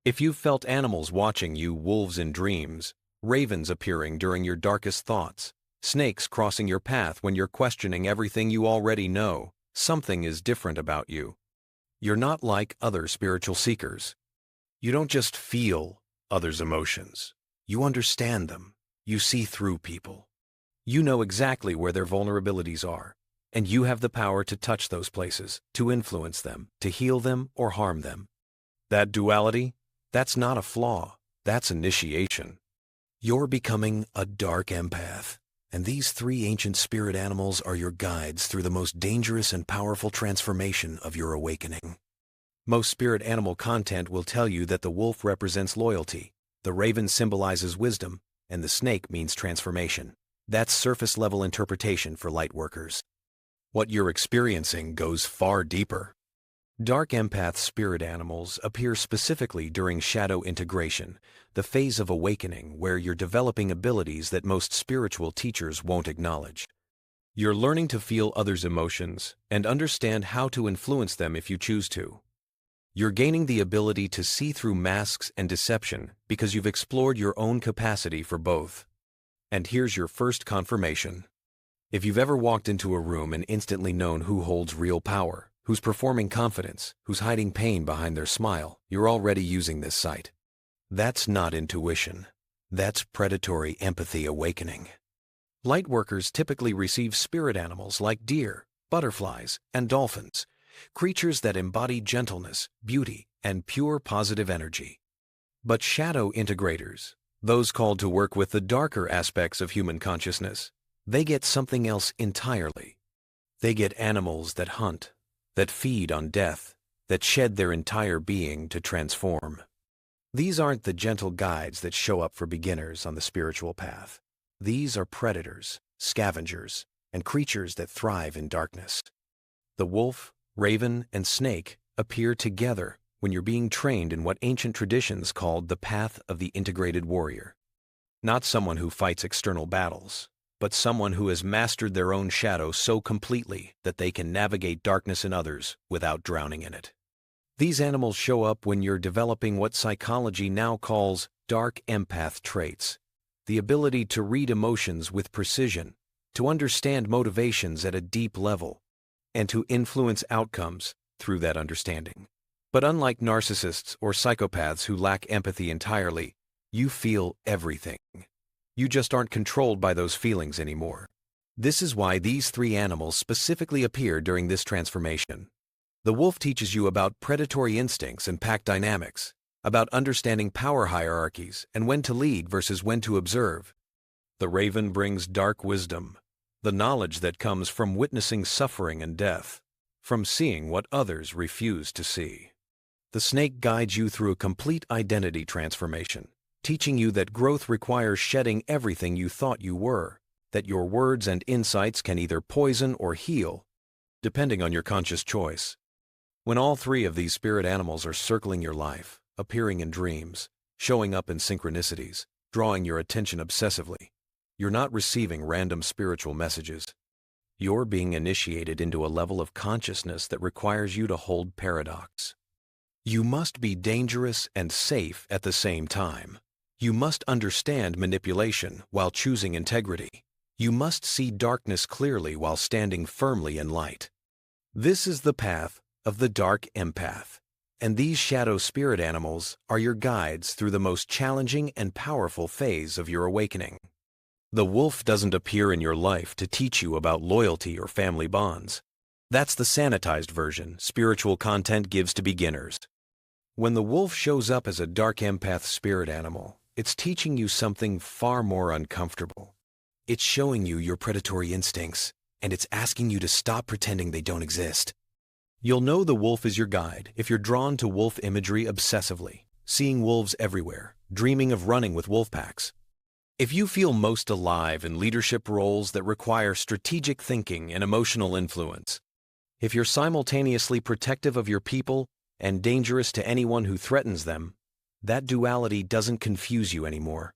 If you've felt animals watching you, wolves in dreams, ravens appearing during your darkest thoughts, snakes crossing your path when you're questioning everything you already know, something is different about you. You're not like other spiritual seekers. You don't just feel others' emotions. You understand them. You see through people. You know exactly where their vulnerabilities are, and you have the power to touch those places, to influence them, to heal them or harm them. That duality, that's not a flaw. That's initiation. You're becoming a dark empath, and these three ancient spirit animals are your guides through the most dangerous and powerful transformation of your awakening. Most spirit animal content will tell you that the wolf represents loyalty, the raven symbolizes wisdom, and the snake means transformation. That's surface-level interpretation for lightworkers. What you're experiencing goes far deeper. Dark empath spirit animals appear specifically during shadow integration, the phase of awakening where you're developing abilities that most spiritual teachers won't acknowledge. You're learning to feel others' emotions and understand how to influence them if you choose to. You're gaining the ability to see through masks and deception because you've explored your own capacity for both. And here's your first confirmation. If you've ever walked into a room and instantly known who holds real power, who's performing confidence, who's hiding pain behind their smile, you're already using this sight. That's not intuition. That's predatory empathy awakening. Lightworkers typically receive spirit animals like deer, butterflies, and dolphins, creatures that embody gentleness, beauty, and pure positive energy. But shadow integrators, those called to work with the darker aspects of human consciousness, they get something else entirely. They get animals that hunt, that feed on death, that shed their entire being to transform. These aren't the gentle guides that show up for beginners on the spiritual path. These are predators, scavengers, and creatures that thrive in darkness. The wolf, raven, and snake appear together when you're being trained in what ancient traditions called the path of the integrated warrior. Not someone who fights external battles, but someone who has mastered their own shadow so completely that they can navigate darkness in others without drowning in it. These animals show up when you're developing what psychology now calls dark empath traits, the ability to read emotions with precision, to understand motivations at a deep level, and to influence outcomes through that understanding. But unlike narcissists or psychopaths who lack empathy entirely, you feel everything. You just aren't controlled by those feelings anymore. This is why these three animals specifically appear during this transformation. The wolf teaches you about predatory instincts and pack dynamics, about understanding power hierarchies and when to lead versus when to observe. The raven brings dark wisdom, the knowledge that comes from witnessing suffering and death, from seeing what others refuse to see. The snake guides you through a complete identity transformation, teaching you that growth requires shedding everything you thought you were, that your words and insights can either poison or heal, depending on your conscious choice. When all three of these spirit animals are circling your life, appearing in dreams, showing up in synchronicities, drawing your attention obsessively, you're not receiving random spiritual messages. You're being initiated into a level of consciousness that requires you to hold paradox. You must be dangerous and safe at the same time. You must understand manipulation while choosing integrity. You must see darkness clearly while standing firmly in light. This is the path of the dark empath, and these shadow spirit animals are your guides through the most challenging and powerful phase of your awakening. The wolf doesn't appear in your life to teach you about loyalty or family bonds. That's the sanitized version spiritual content gives to beginners. When the wolf shows up as a dark empath spirit animal, it's teaching you something far more uncomfortable. It's showing you your predatory instincts, and it's asking you to stop pretending they don't exist. You'll know the wolf is your guide if you're drawn to wolf imagery obsessively, seeing wolves everywhere, dreaming of running with wolf packs. If you feel most alive in leadership roles that require strategic thinking and emotional influence, if you're simultaneously protective of your people and dangerous to anyone who threatens them, that duality doesn't confuse you anymore.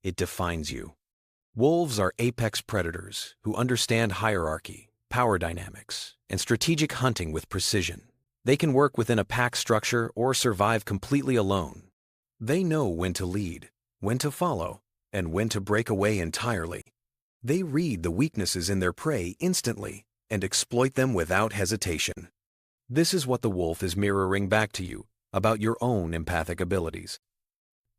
It defines you. Wolves are apex predators who understand hierarchy, power dynamics, and strategic hunting with precision. They can work within a pack structure or survive completely alone. They know when to lead, when to follow, and when to break away entirely. They read the weaknesses in their prey instantly and exploit them without hesitation. This is what the wolf is mirroring back to you about your own empathic abilities.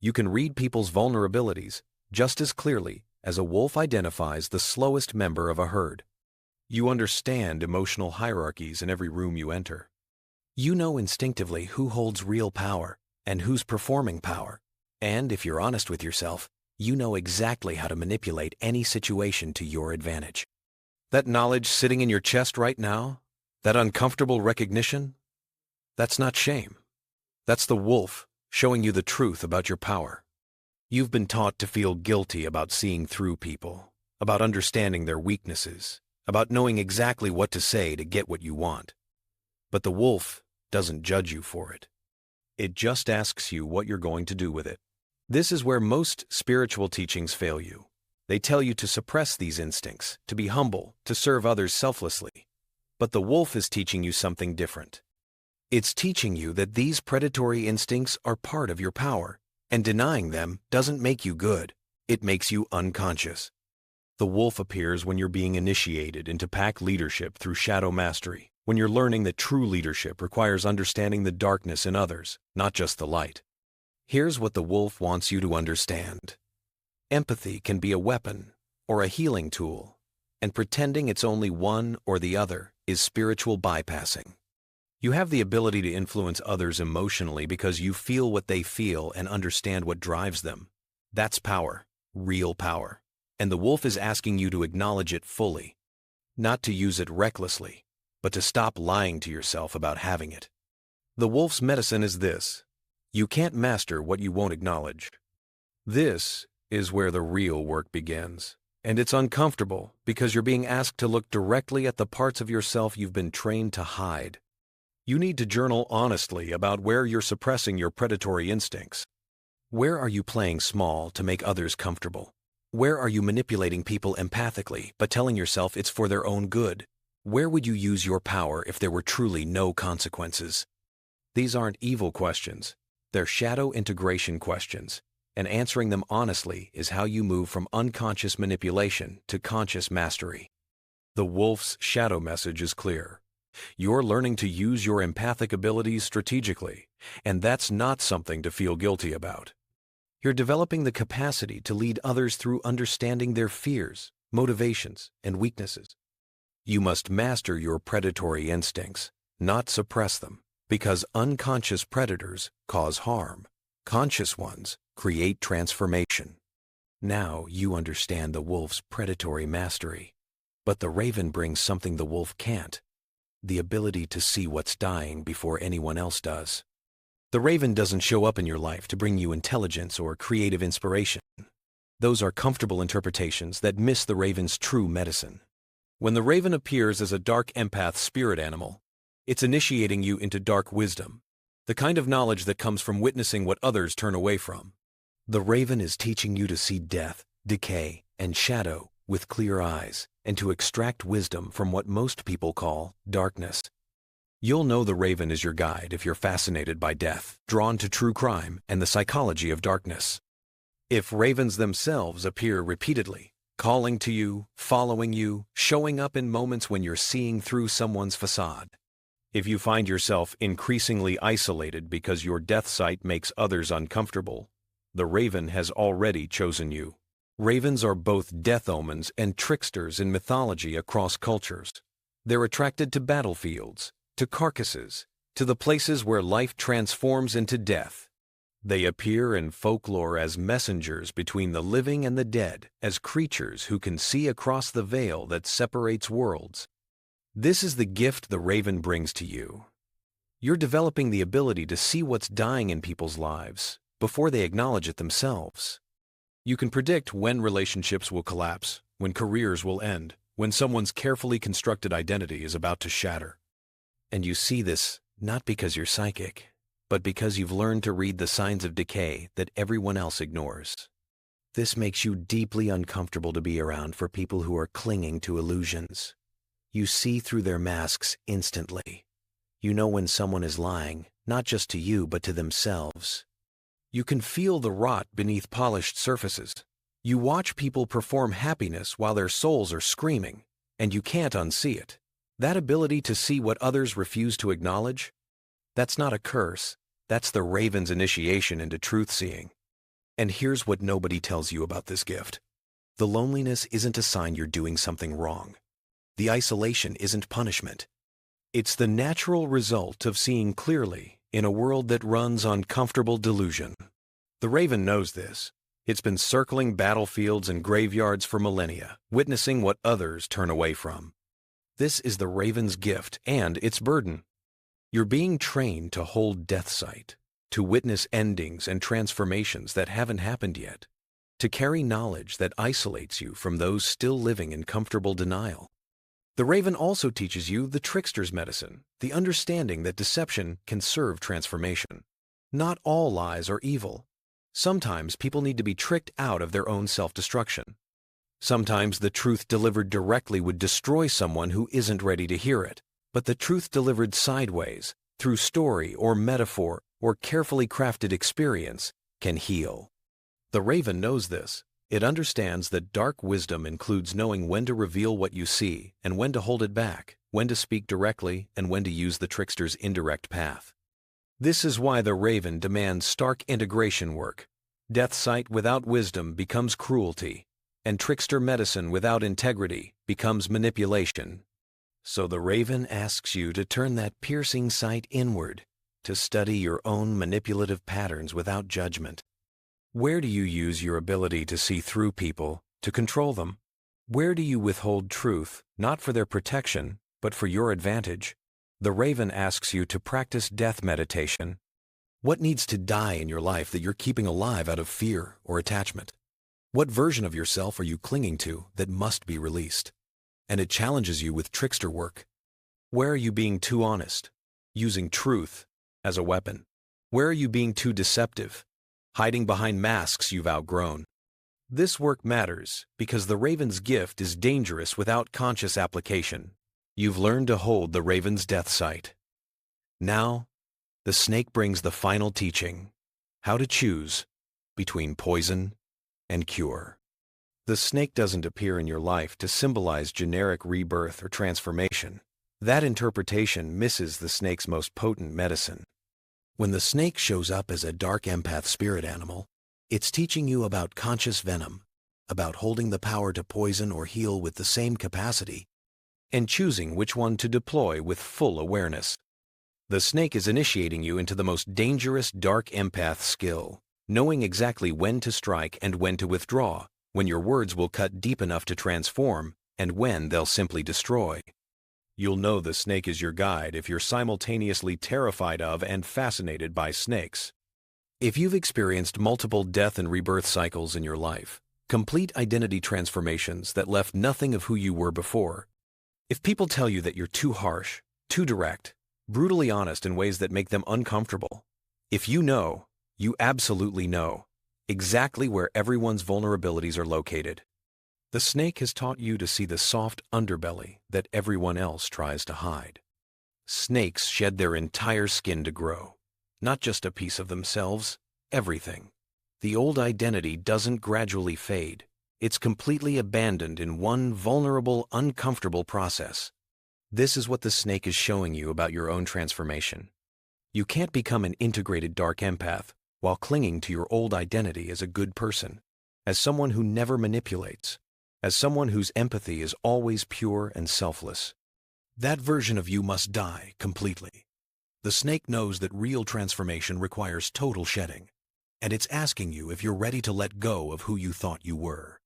You can read people's vulnerabilities just as clearly as a wolf identifies the slowest member of a herd. You understand emotional hierarchies in every room you enter. You know instinctively who holds real power and who's performing power. And if you're honest with yourself, you know exactly how to manipulate any situation to your advantage. That knowledge sitting in your chest right now, that uncomfortable recognition, that's not shame. That's the wolf showing you the truth about your power. You've been taught to feel guilty about seeing through people, about understanding their weaknesses, about knowing exactly what to say to get what you want. But the wolf doesn't judge you for it. It just asks you what you're going to do with it. This is where most spiritual teachings fail you. They tell you to suppress these instincts, to be humble, to serve others selflessly. But the wolf is teaching you something different. It's teaching you that these predatory instincts are part of your power, and denying them doesn't make you good. It makes you unconscious. The wolf appears when you're being initiated into pack leadership through shadow mastery, when you're learning that true leadership requires understanding the darkness in others, not just the light. Here's what the wolf wants you to understand. Empathy can be a weapon or a healing tool, and pretending it's only one or the other is spiritual bypassing. You have the ability to influence others emotionally because you feel what they feel and understand what drives them. That's power, real power. And the wolf is asking you to acknowledge it fully, not to use it recklessly, but to stop lying to yourself about having it. The wolf's medicine is this: you can't master what you won't acknowledge. This is where the real work begins, and it's uncomfortable because you're being asked to look directly at the parts of yourself you've been trained to hide. You need to journal honestly about where you're suppressing your predatory instincts. Where are you playing small to make others comfortable? Where are you manipulating people empathically but telling yourself it's for their own good? Where would you use your power if there were truly no consequences? These aren't evil questions. They're shadow integration questions, and answering them honestly is how you move from unconscious manipulation to conscious mastery. The wolf's shadow message is clear. You're learning to use your empathic abilities strategically, and that's not something to feel guilty about. You're developing the capacity to lead others through understanding their fears, motivations, and weaknesses. You must master your predatory instincts, not suppress them, because unconscious predators cause harm. Conscious ones create transformation. Now you understand the wolf's predatory mastery. But the raven brings something the wolf can't: the ability to see what's dying before anyone else does. The raven doesn't show up in your life to bring you intelligence or creative inspiration. Those are comfortable interpretations that miss the raven's true medicine. When the raven appears as a dark empath spirit animal, it's initiating you into dark wisdom, the kind of knowledge that comes from witnessing what others turn away from. The raven is teaching you to see death, decay, and shadow with clear eyes, and to extract wisdom from what most people call darkness. You'll know the raven is your guide if you're fascinated by death, drawn to true crime, and the psychology of darkness. If ravens themselves appear repeatedly, calling to you, following you, showing up in moments when you're seeing through someone's facade. If you find yourself increasingly isolated because your death sight makes others uncomfortable, the raven has already chosen you. Ravens are both death omens and tricksters in mythology across cultures. They're attracted to battlefields, to carcasses, to the places where life transforms into death. They appear in folklore as messengers between the living and the dead, as creatures who can see across the veil that separates worlds. This is the gift the raven brings to you. You're developing the ability to see what's dying in people's lives before they acknowledge it themselves. You can predict when relationships will collapse, when careers will end, when someone's carefully constructed identity is about to shatter. And you see this not because you're psychic, but because you've learned to read the signs of decay that everyone else ignores. This makes you deeply uncomfortable to be around for people who are clinging to illusions. You see through their masks instantly. You know when someone is lying, not just to you but to themselves. You can feel the rot beneath polished surfaces. You watch people perform happiness while their souls are screaming, and you can't unsee it. That ability to see what others refuse to acknowledge? That's not a curse. That's the Raven's initiation into truth-seeing. And here's what nobody tells you about this gift. The loneliness isn't a sign you're doing something wrong. The isolation isn't punishment. It's the natural result of seeing clearly in a world that runs on comfortable delusion. The Raven knows this. It's been circling battlefields and graveyards for millennia, witnessing what others turn away from. This is the Raven's gift and its burden. You're being trained to hold death sight, to witness endings and transformations that haven't happened yet, to carry knowledge that isolates you from those still living in comfortable denial. The Raven also teaches you the trickster's medicine, the understanding that deception can serve transformation. Not all lies are evil. Sometimes people need to be tricked out of their own self-destruction. Sometimes the truth delivered directly would destroy someone who isn't ready to hear it, but the truth delivered sideways, through story or metaphor or carefully crafted experience, can heal. The Raven knows this. It understands that dark wisdom includes knowing when to reveal what you see and when to hold it back, when to speak directly and when to use the trickster's indirect path. This is why the Raven demands stark integration work. Death sight without wisdom becomes cruelty, and trickster medicine without integrity becomes manipulation. So the Raven asks you to turn that piercing sight inward, to study your own manipulative patterns without judgment. Where do you use your ability to see through people, to control them? Where do you withhold truth, not for their protection, but for your advantage? The Raven asks you to practice death meditation. What needs to die in your life that you're keeping alive out of fear or attachment? What version of yourself are you clinging to that must be released? And it challenges you with trickster work. Where are you being too honest, using truth as a weapon? Where are you being too deceptive, hiding behind masks you've outgrown? This work matters because the Raven's gift is dangerous without conscious application. You've learned to hold the Raven's death sight. Now, the snake brings the final teaching, how to choose between poison and cure. The snake doesn't appear in your life to symbolize generic rebirth or transformation. That interpretation misses the snake's most potent medicine. When the snake shows up as a dark empath spirit animal, it's teaching you about conscious venom, about holding the power to poison or heal with the same capacity, and choosing which one to deploy with full awareness. The snake is initiating you into the most dangerous dark empath skill, knowing exactly when to strike and when to withdraw, when your words will cut deep enough to transform, and when they'll simply destroy. You'll know the snake is your guide if you're simultaneously terrified of and fascinated by snakes. If you've experienced multiple death and rebirth cycles in your life, complete identity transformations that left nothing of who you were before, if people tell you that you're too harsh, too direct, brutally honest in ways that make them uncomfortable, if you know, you absolutely know, exactly where everyone's vulnerabilities are located. The snake has taught you to see the soft underbelly that everyone else tries to hide. Snakes shed their entire skin to grow, not just a piece of themselves, everything. The old identity doesn't gradually fade. It's completely abandoned in one vulnerable, uncomfortable process. This is what the snake is showing you about your own transformation. You can't become an integrated dark empath while clinging to your old identity as a good person, as someone who never manipulates, as someone whose empathy is always pure and selfless. That version of you must die completely. The snake knows that real transformation requires total shedding, and it's asking you if you're ready to let go of who you thought you were.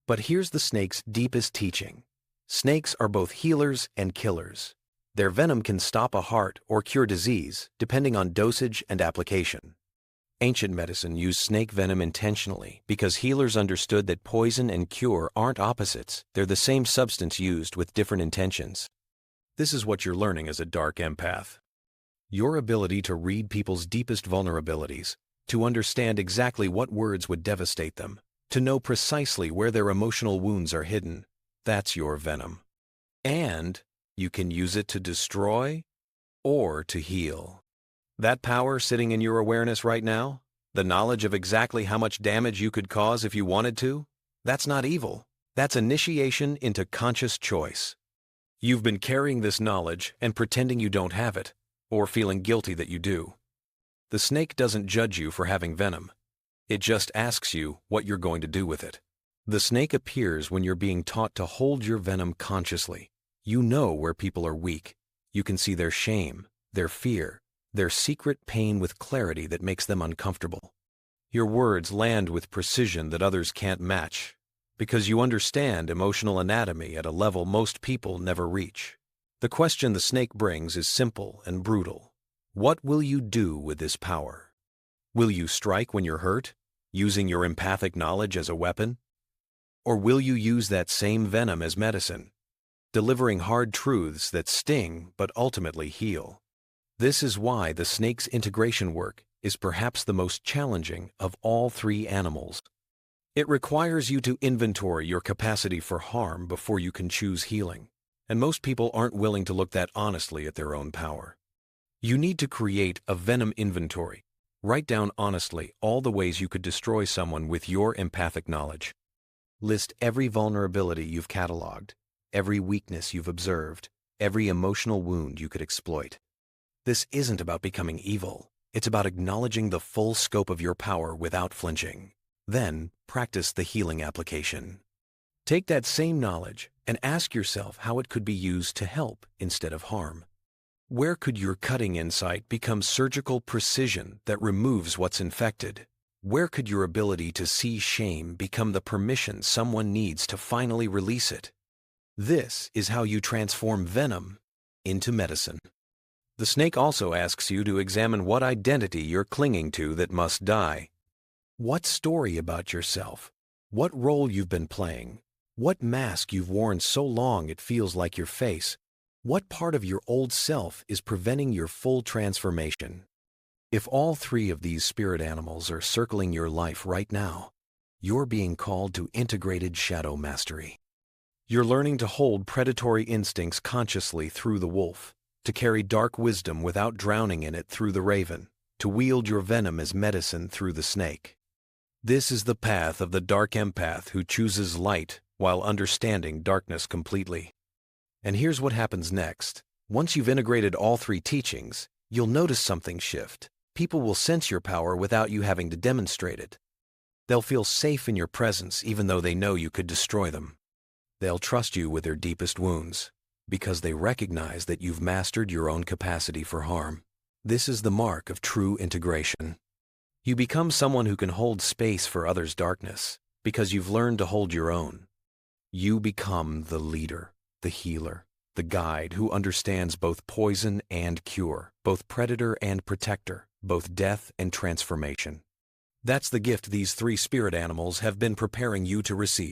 But here's the snake's deepest teaching. Snakes are both healers and killers. Their venom can stop a heart or cure disease, depending on dosage and application. Ancient medicine used snake venom intentionally because healers understood that poison and cure aren't opposites. They're the same substance used with different intentions. This is what you're learning as a dark empath. Your ability to read people's deepest vulnerabilities, to understand exactly what words would devastate them, to know precisely where their emotional wounds are hidden. That's your venom. And you can use it to destroy or to heal. That power sitting in your awareness right now, The knowledge of exactly how much damage you could cause if you wanted to? That's not evil. That's initiation into conscious choice. You've been carrying this knowledge and pretending you don't have it, or feeling guilty that you do. The snake doesn't judge you for having venom. It just asks you what you're going to do with it. The snake appears when you're being taught to hold your venom consciously. You know where people are weak. You can see their shame, their fear, their secret pain with clarity that makes them uncomfortable. Your words land with precision that others can't match, because you understand emotional anatomy at a level most people never reach. The question the snake brings is simple and brutal. What will you do with this power? Will you strike when you're hurt, using your empathic knowledge as a weapon? Or will you use that same venom as medicine, delivering hard truths that sting but ultimately heal? This is why the snake's integration work is perhaps the most challenging of all three animals. It requires you to inventory your capacity for harm before you can choose healing, and most people aren't willing to look that honestly at their own power. You need to create a venom inventory. Write down honestly all the ways you could destroy someone with your empathic knowledge. List every vulnerability you've cataloged, every weakness you've observed, every emotional wound you could exploit. This isn't about becoming evil. It's about acknowledging the full scope of your power without flinching. Then, practice the healing application. Take that same knowledge and ask yourself how it could be used to help instead of harm. Where could your cutting insight become surgical precision that removes what's infected? Where could your ability to see shame become the permission someone needs to finally release it? This is how you transform venom into medicine. The snake also asks you to examine what identity you're clinging to that must die. What story about yourself? What role you've been playing? What mask you've worn so long it feels like your face? What part of your old self is preventing your full transformation? If all three of these spirit animals are circling your life right now, you're being called to integrated shadow mastery. You're learning to hold predatory instincts consciously through the wolf, to carry dark wisdom without drowning in it through the raven, to wield your venom as medicine through the snake. This is the path of the Dark Empath who chooses light while understanding darkness completely. And here's what happens next. Once you've integrated all three teachings, you'll notice something shift. People will sense your power without you having to demonstrate it. They'll feel safe in your presence even though they know you could destroy them. They'll trust you with their deepest wounds, because they recognize that you've mastered your own capacity for harm. This is the mark of true integration. You become someone who can hold space for others' darkness, because you've learned to hold your own. You become the leader, the healer, the guide who understands both poison and cure, both predator and protector, both death and transformation. That's the gift these three spirit animals have been preparing you to receive.